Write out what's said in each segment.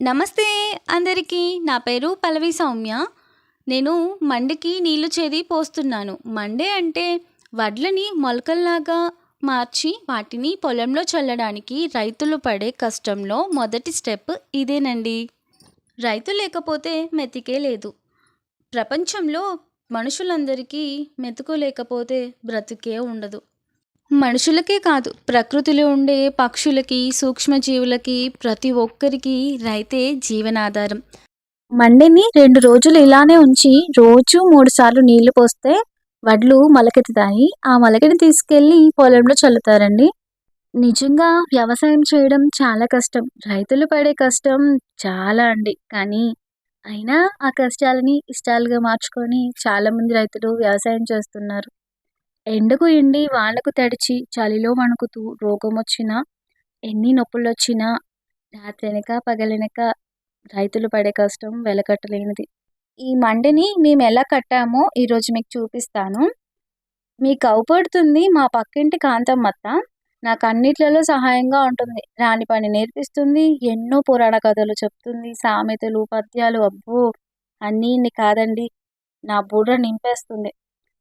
నమస్తే అందరికీ. నా పేరు పల్లవి సౌమ్య. నేను మండికి నీళ్లు చేది పోస్తున్నాను. మండే అంటే వడ్లని మొలకల్లాగా మార్చి వాటిని పొలంలో చల్లడానికి రైతులు పడే కష్టంలో మొదటి స్టెప్ ఇదేనండి. రైతు లేకపోతే మెతికే లేదు. ప్రపంచంలో మనుషులందరికీ మెతుకు లేకపోతే బ్రతుకే ఉండదు. మనుషులకే కాదు, ప్రకృతిలో ఉండే పక్షులకి, సూక్ష్మజీవులకి, ప్రతి ఒక్కరికి రైతే జీవనాధారం. మండిని 2 రోజులు ఇలానే ఉంచి రోజు 3 సార్లు నీళ్లు పోస్తే వడ్లు మొలకెత్తుతాయి. ఆ మొలకని తీసుకెళ్ళి పొలంలో చల్లుతారండి. నిజంగా వ్యవసాయం చేయడం చాలా కష్టం. రైతులు పడే కష్టం చాలా అండి. కానీ అయినా ఆ కష్టాలని ఇష్టాలుగా మార్చుకొని చాలామంది రైతులు వ్యవసాయం చేస్తున్నారు. ఎండకు ఎండి, వానకు తడిచి, చలిలో వణుకుతూ, రోగమొచ్చినా, ఎన్ని నొప్పులొచ్చినా, రాత్రనక, పగలనక రైతులు పడే కష్టం వెలకట్టలేనిది. ఈ మండిని మేమెలా కట్టామో ఈరోజు మీకు చూపిస్తాను. మీకు అవుపడుతుంది మా పక్కింటి కాంతమ్మత్త. నాకన్నిట్లలో సహాయంగా ఉంటుంది. రాని పని నేర్పిస్తుంది, ఎన్నో పురాణ కథలు చెప్తుంది, సామెతలు, పద్యాలు అబ్బో! అన్నీ ఇన్ని కాదండి. నా బుర్ర నింపేస్తుంది.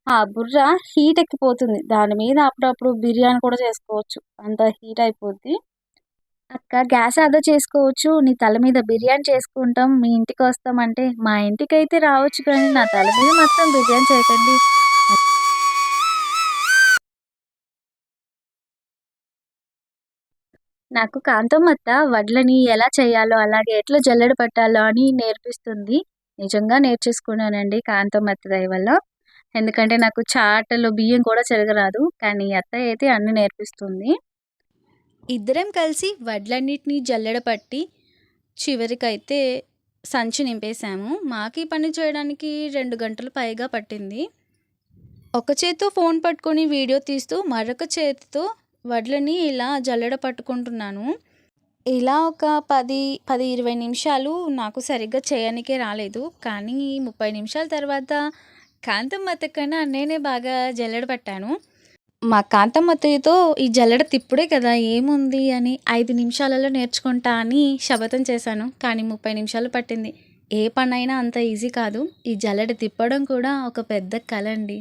ఆ బుర్ర హీట్ ఎక్కిపోతుంది. దాని మీద అప్పుడప్పుడు బిర్యానీ కూడా చేసుకోవచ్చు. అంత హీట్ అయిపోద్ది. "అక్క గ్యాస్ ఆదా చేసుకోవచ్చు. నీ తల మీద బిర్యానీ చేసుకుంటాం. మీ ఇంటికొస్తాం" అంటే, "మా ఇంటికైతే రావచ్చు కానీ నా తల మీద మాత్రం బిర్యానీ చేయకండి." నాకు కాంతమ్మత్త వడ్లని ఎలా చేయాలో, అలాగే ఎట్లా జల్లెడ పట్టాలో అని నేర్పిస్తుంది. నిజంగా నేర్చేసుకున్నానండి కాంతమ్మత్త దయ వల్ల. ఎందుకంటే నాకు చాటలో బియ్యం కూడా చెరగరాదు. కానీ అత్తయ్య అయితే అన్నీ నేర్పిస్తుంది. ఇద్దరం కలిసి వడ్లన్నిటిని జల్లెడ పట్టి చివరికైతే సంచి నింపేశాము. మాకు ఈ పని చేయడానికి 2 గంటలు పైగా పట్టింది. ఒక చేత్తో ఫోన్ పట్టుకొని వీడియో తీస్తూ మరొక చేతితో వడ్లని ఇలా జల్లెడ పట్టుకుంటున్నాను. ఇలా ఒక 10-20 నిమిషాలు నాకు సరిగ్గా చేయనికే రాలేదు. కానీ 30 నిమిషాల తర్వాత కాంతమ్మత్త కన్నా నేనే బాగా జల్లెడ పట్టాను. మా కాంతమ్మత్తయ్యతో ఈ జల్లెడ తిప్పుడే కదా ఏముంది అని 5 నిమిషాలలో నేర్చుకుంటా అని శపథం చేశాను. కానీ 30 నిమిషాలు పట్టింది. ఏ పనైనా అంత ఈజీ కాదు. ఈ జల్లెడ తిప్పడం కూడా ఒక పెద్ద కళ అండి.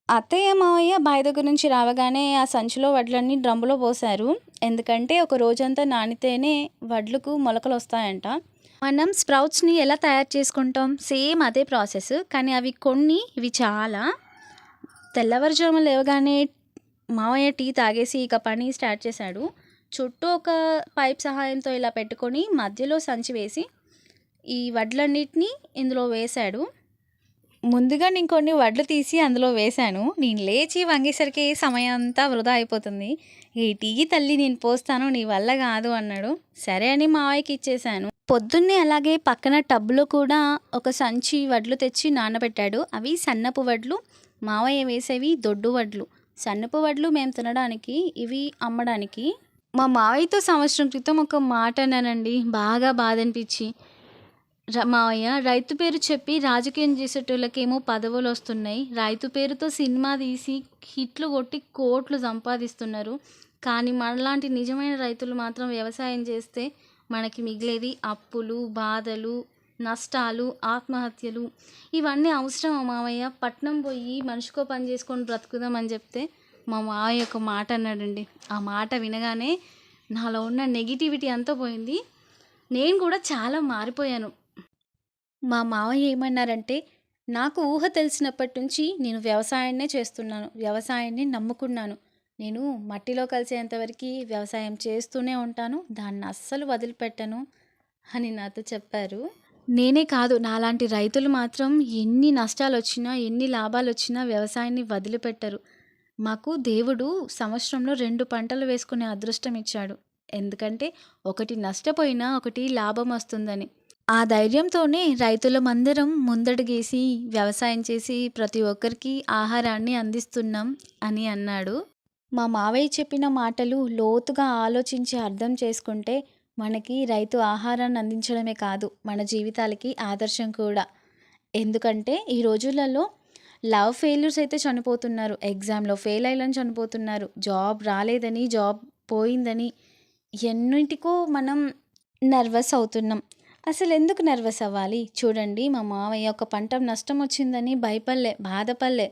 అత్తయ్య, మావయ్య బావి దగ్గర నుంచి రావగానే ఆ సంచిలో వడ్లన్నీ డ్రమ్ములో పోశారు. ఎందుకంటే ఒక రోజంతా నానితేనే వడ్లకు మొలకలొస్తాయంట. మనం స్ప్రౌట్స్‌ని ఎలా తయారు చేసుకుంటాం? సేమ్ అదే ప్రాసెస్. కానీ ఇవి చాలా. తెల్లవారుజామున లేవగానే మావయ్య టీ తాగేసి ఇక పని స్టార్ట్ చేశాడు. చుట్టూ ఒక పైప్ సహాయంతో ఇలా పెట్టుకొని మధ్యలో సంచి వేసి ఈ వడ్లన్నిటిని ఇందులో వేశాడు. ముందుగా నేను కొన్ని వడ్లు తీసి అందులో వేశాను. నేను లేచి వంగేసరికి సమయం అంతా వృధా అయిపోతుంది. "ఈ టీ తల్లి నేను పోస్తాను, నీ వల్ల కాదు" అన్నాడు. సరే అని మావయ్యకి ఇచ్చేశాను. పొద్దున్నే అలాగే పక్కన టబ్‌లో కూడా ఒక సంచి వడ్లు తెచ్చి నానబెట్టాడు. అవి సన్నపు వడ్లు. మావయ్య వేసేవి దొడ్డు వడ్లు. సన్నపు వడ్లు మేము తినడానికి, ఇవి అమ్మడానికి. మా మావయ్యతో సంవత్సరం క్రితం ఒక మాట అన్నానండి. బాగా బాధనిపించి. "మావయ్య, రైతు పేరు చెప్పి రాజకీయం చేసేటోళ్ళకేమో పదవులొస్తున్నాయి. రైతు పేరుతో సినిమా తీసి హిట్లు కొట్టి కోట్లు సంపాదిస్తున్నారు. కానీ మనలాంటి నిజమైన రైతులు మాత్రం వ్యవసాయం చేస్తే మనకి మిగిలేది అప్పులు, బాధలు, నష్టాలు, ఆత్మహత్యలు. ఇవన్నీ అవసరమా మావయ్య? పట్నం పోయి మనిషికో పని చేసుకొని బ్రతుకుదాం" అని చెప్తే మా మావయ్య ఒక మాట అన్నాడండి. ఆ మాట వినగానే నాలో ఉన్న నెగిటివిటీ అంతా పోయింది. నేను కూడా చాలా మారిపోయాను. మా మావయ్య ఏమన్నారంటే, "నాకు ఊహ తెలిసినప్పటి నుంచి నేను వ్యవసాయాన్నే చేస్తున్నాను. వ్యవసాయాన్ని నమ్ముకున్నాను. నేను మట్టిలో కలిసేంత వరకి వ్యవసాయం చేస్తూనే ఉంటాను. దాన్ని అస్సలు వదిలిపెట్టను" అని నాతో చెప్పారు. నేనే కాదు, నాలాంటి రైతులు మాత్రం ఎన్ని నష్టాలొచ్చినా, ఎన్ని లాభాలొచ్చినా వ్యవసాయాన్ని వదిలిపెట్టరు. మాకు దేవుడు సంవత్సరంలో 2 పంటలు వేసుకునే అదృష్టం ఇచ్చాడు. ఎందుకంటే ఒకటి నష్టపోయినా ఒకటి లాభం వస్తుందని. ఆ ధైర్యంతోనే రైతులమందరం ముందడుగేసి వ్యవసాయం చేసి ప్రతి ఒక్కరికి ఆహారాన్ని అందిస్తున్నాం అని అన్నాడు. మా మావయ్య చెప్పిన మాటలు లోతుగా ఆలోచించి అర్థం చేసుకుంటే మనకి రైతు ఆహారాన్ని అందించడమే కాదు, మన జీవితాలకి ఆదర్శం కూడా. ఎందుకంటే ఈ రోజులలో లవ్ ఫెయిల్యూర్స్ అయితే చనిపోతున్నారు. ఎగ్జామ్‌లో ఫెయిల్ అయ్యాలని చనిపోతున్నారు. జాబ్ రాలేదని, జాబ్ పోయిందని ఎన్నింటికో మనం నర్వస్ అవుతున్నాం. అసలెందుకు నర్వస్ అవ్వాలి? చూడండి మా మావయ్య ఒక పంట నష్టం వచ్చిందని భయపడలే, బాధపడలే.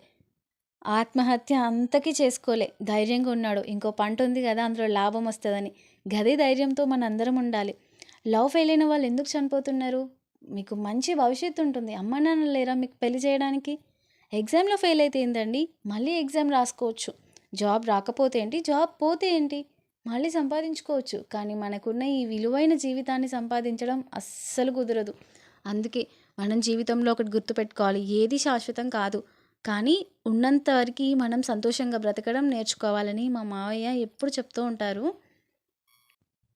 ఆత్మహత్య అంతకి చేసుకోలే. ధైర్యంగా ఉన్నాడు. ఇంకో పంట ఉంది గదా! అందులో లాభం వస్తదని. గదే ధైర్యంతో మనందరం ఉండాలి. లవ్ ఫెయిల్ అయిన వాళ్ళు ఎందుకు చనిపోతున్నారు? మీకు మంచి భవిష్యత్తు ఉంటుంది. అమ్మా నాన్నలు లేరా మీకు పెళ్లి చేయడానికి? ఎగ్జామ్‌లో ఫెయిల్ అయితే ఏందండి? మళ్ళీ ఎగ్జామ్ రాసుకోవచ్చు. జాబ్ రాకపోతే ఏంటి? జాబ్ పోతే ఏంటి? మళ్ళీ సంపాదించుకోవచ్చు. కానీ మనకున్న ఈ విలువైన జీవితాన్ని సంపాదించడం అస్సలు కుదరదు. అందుకే మనం జీవితంలో ఒకటి గుర్తుపెట్టుకోవాలి. ఏది శాశ్వతం కాదు. కానీ ఉన్నంత వరకి మనం సంతోషంగా బ్రతకడం నేర్చుకోవాలని మా మావయ్య ఎప్పుడు చెప్తూ ఉంటారు.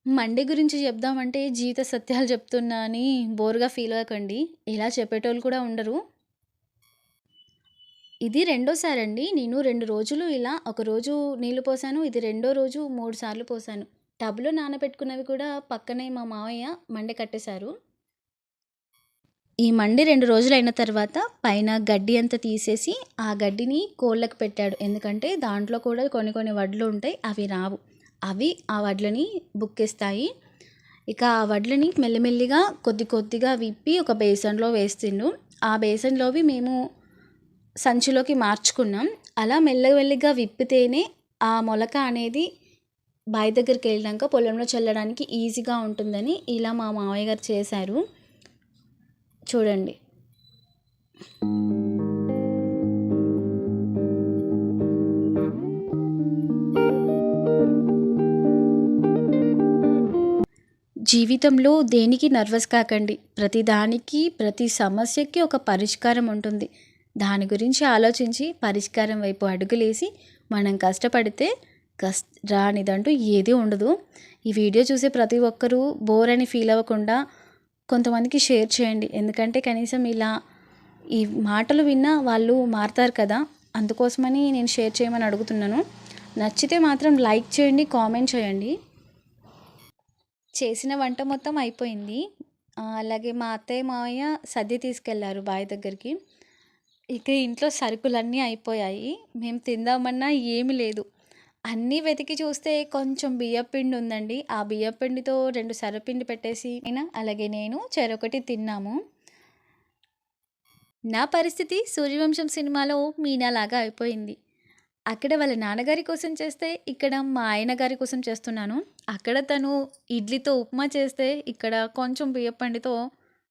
మండే గురించి చెప్దామంటే జీవిత సత్యాలు చెప్తున్నా అని బోర్‌గా ఫీల్ అవ్వకండి. ఇలా చెప్పేటోళ్ళు కూడా ఉండరు. ఇది రెండోసారండి. నేను 2 రోజులు ఇలా ఒకరోజు నీళ్లు పోసాను. ఇది రెండో రోజు 3 సార్లు పోసాను. టబ్‌లో నానబెట్టుకున్నవి కూడా పక్కనే మా మావయ్య మండే కట్టేశారు. ఈ మండి 2 రోజులైన తర్వాత పైన గడ్డి అంతా తీసేసి, ఆ గడ్డిని కోళ్ళకి పెట్టాడు. ఎందుకంటే దాంట్లో కూడా కొన్ని వడ్లు ఉంటాయి. అవి రావు. అవి ఆ వడ్లని బుక్కేస్తాయి. ఇక ఆ వడ్లని మెల్లిమెల్లిగా కొద్దిగా విప్పి ఒక బేసన్‌లో వేసిండు. ఆ బేసన్‌లోవి మేము సంచిలోకి మార్చుకున్నాం. అలా మెల్లగా విప్పితేనే ఆ మొలక అనేది బావి దగ్గరికెళ్ళినాక పొలంలో చల్లడానికి ఈజీగా ఉంటుందని ఇలా మా మావయ్య గారు చేశారు. చూడండి. జీవితంలో దేనికి నర్వస్ కాకండి. ప్రతిదానికి, ప్రతి సమస్యకి ఒక పరిష్కారం ఉంటుంది. దాని గురించి ఆలోచించి పరిష్కారం వైపు అడుగులేసి మనం కష్టపడితే రానిదంటూ ఏదీ ఉండదు. ఈ వీడియో చూసే ప్రతి ఒక్కరూ బోర్ అని ఫీల్ అవ్వకుండా కొంతమందికి షేర్ చేయండి. ఎందుకంటే కనీసం ఇలా ఈ మాటలు విన్నా వాళ్ళు మారతారు కదా! అందుకోసమని నేను షేర్ చేయమని అడుగుతున్నాను. నచ్చితే మాత్రం లైక్ చేయండి, కామెంట్ చేయండి. చేసిన వంట మొత్తం అయిపోయింది. అలాగే మా అత్తయ్య, మావయ్య సద్ది తీసుకెళ్లారు బావి దగ్గరికి. ఇక ఇంట్లో సరుకులన్నీ అయిపోయాయి. మేము తిందామన్నా ఏమీ లేదు. అన్నీ వెతికి చూస్తే కొంచెం బియ్యపిండి ఉందండి. ఆ బియ్యపిండితో 2 సర్వపిండి పెట్టేసి అలాగే నేను చెరొకటి తిన్నాము. నా పరిస్థితి 'సూర్యవంశం' సినిమాలో మీనాలాగా అయిపోయింది. అక్కడ వాళ్ళ నాన్నగారి కోసం చేస్తే, ఇక్కడ మా ఆయన గారి కోసం చేస్తున్నాను. అక్కడ తను ఇడ్లీతో ఉప్మా చేస్తే, ఇక్కడ కొంచెం బియ్యపిండితో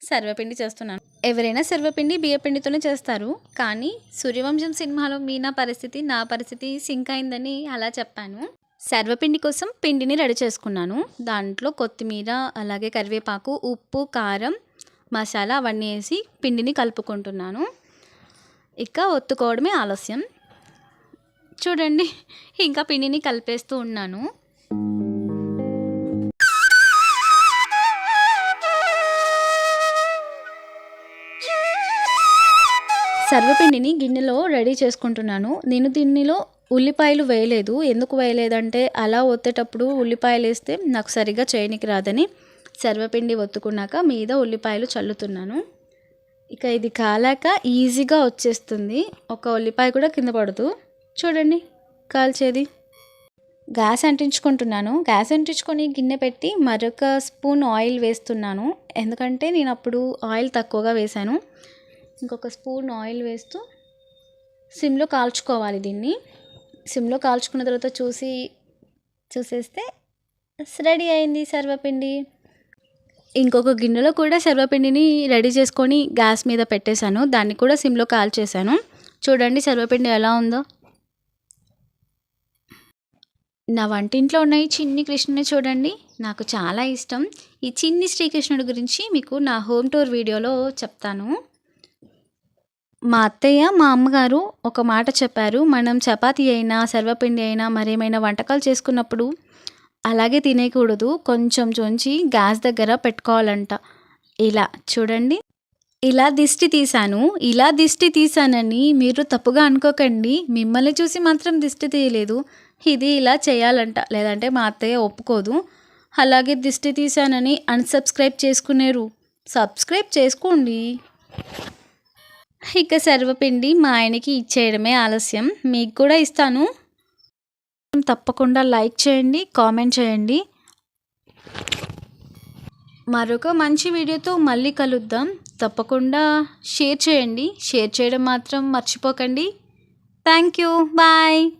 సర్వపిండి చేస్తున్నాను. ఎవరైనా సర్వపిండి బియ్యపిండితోనే చేస్తారు. కానీ 'సూర్యవంశం' సినిమాలో మీనా పరిస్థితి, నా పరిస్థితి సింక్ అయిందని అలా చెప్పాను. సర్వపిండి కోసం పిండిని రెడీ చేసుకున్నాను. దాంట్లో కొత్తిమీర, అలాగే కరివేపాకు, ఉప్పు, కారం, మసాలా అవన్నీ వేసి పిండిని కలుపుకుంటున్నాను. ఇక ఒత్తుకోవడమే ఆలస్యం. చూడండి, ఇంకా పిండిని కలిపేస్తూ ఉన్నాను. సర్వపిండిని గిన్నెలో రెడీ చేసుకుంటున్నాను. నేను దీనిలో ఉల్లిపాయలు వేయలేదు. ఎందుకు వేయలేదంటే అలా ఒత్తేటప్పుడు ఉల్లిపాయలు వేస్తే నాకు సరిగ్గా చేయనికి రాదని సర్వపిండి ఒత్తుకున్నాక మీద ఉల్లిపాయలు చల్లుతున్నాను. ఇక ఇది కాలాక ఈజీగా వచ్చేస్తుంది. ఒక ఉల్లిపాయ కూడా కింద పడదు. చూడండి కాల్చేది. గ్యాస్ అంటించుకుంటున్నాను. గ్యాస్ అంటించుకొని గిన్నె పెట్టి మరొక స్పూన్ ఆయిల్ వేస్తున్నాను. ఎందుకంటే నేను అప్పుడు ఆయిల్ తక్కువగా వేశాను. ఇంకొక స్పూన్ ఆయిల్ వేస్తూ సిమ్లో కాల్చుకోవాలి దీన్ని. సిమ్లో కాల్చుకున్న తర్వాత చూసేస్తే రెడీ అయింది సర్వపిండి. ఇంకొక గిన్నెలో కూడా సర్వపిండిని రెడీ చేసుకొని గ్యాస్ మీద పెట్టేశాను. దాన్ని కూడా సిమ్లో కాల్చేశాను. చూడండి సర్వపిండి ఎలా ఉందో. నా వంటింట్లో ఉన్న ఈ చిన్ని కృష్ణుని చూడండి, నాకు చాలా ఇష్టం. ఈ చిన్ని శ్రీకృష్ణుడి గురించి మీకు నా హోమ్ టూర్ వీడియోలో చెప్తాను. మా అత్తయ్య, మా అమ్మగారు ఒక మాట చెప్పారు. మనం చపాతీ అయినా, సర్వపిండి అయినా, మరేమైనా వంటకాలు చేసుకున్నప్పుడు అలాగే తినేయకూడదు. కొంచెం చొంచి గ్యాస్ దగ్గర పెట్టుకోవాలంట. ఇలా చూడండి, ఇలా దిష్టి తీశానని మీరు తప్పుగా అనుకోకండి. మిమ్మల్ని చూసి మాత్రం దిష్టి తీయలేదు. ఇది ఇలా చేయాలంట, లేదంటే మా అత్తయ్య ఒప్పుకోదు. అలాగే దిష్టి తీశానని అన్సబ్స్క్రైబ్ చేసుకునేరు. సబ్స్క్రైబ్ చేసుకోండి. ఇక సర్వపిండి మా ఆయనకి ఇచ్చేయడమే ఆలస్యం. మీకు కూడా ఇస్తాను. తప్పకుండా లైక్ చేయండి, కామెంట్ చేయండి. మరొక మంచి వీడియోతో మళ్ళీ కలుద్దాం. తప్పకుండా షేర్ చేయండి. షేర్ చేయడం మాత్రం మర్చిపోకండి. Thank you. బాయ్.